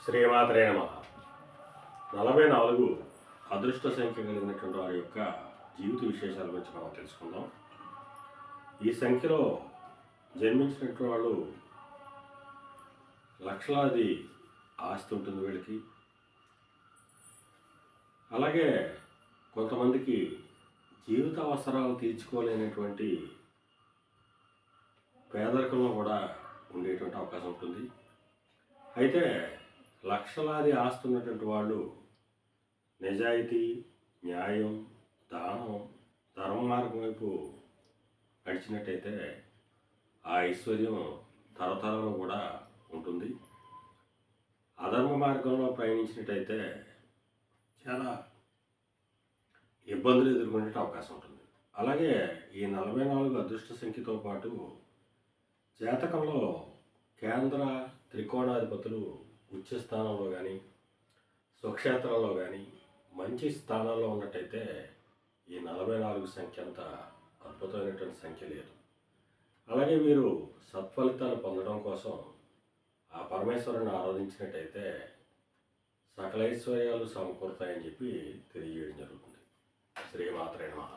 శ్రీమాత్రే నమః. 44 అదృష్ట సంఖ్య కలిగినటువంటి వారి యొక్క జీవిత విశేషాల గురించి మనం తెలుసుకుందాం. ఈ సంఖ్యలో జన్మించినటువంటి వాళ్ళు లక్షలాది ఆస్తి ఉంటుంది వీళ్ళకి. అలాగే కొంతమందికి జీవిత అవసరాలు తీర్చుకోలేనటువంటి పేదరికంలో కూడా ఉండేటువంటి అవకాశం ఉంటుంది. అయితే లక్షలాది ఆస్తి ఉన్నటువంటి వాళ్ళు నిజాయితీ, న్యాయం, దానం, ధర్మ మార్గం వైపు నడిచినట్టయితే ఆ ఐశ్వర్యం తరతరాలు కూడా ఉంటుంది. అధర్మ మార్గంలో ప్రయాణించినట్టయితే చాలా ఇబ్బందులు ఎదుర్కొనే అవకాశం ఉంటుంది. అలాగే ఈ 44 అదృష్ట సంఖ్యతో పాటు జాతకంలో కేంద్ర త్రికోణాధిపతులు ఉచ్చ స్థానంలో కానీ స్వక్షేత్రంలో కానీ మంచి స్థానాల్లో ఉన్నట్టయితే ఈ 44 సంఖ్య అంత అద్భుతమైనటువంటి సంఖ్య లేదు. అలాగే మీరు సత్ఫలితాలు పొందడం కోసం ఆ పరమేశ్వరుని ఆరాధించినట్టయితే సకల ఐశ్వర్యాలు సమకూరుతాయని చెప్పి తెలియజేయడం జరుగుతుంది. శ్రీమాత్రే నమః.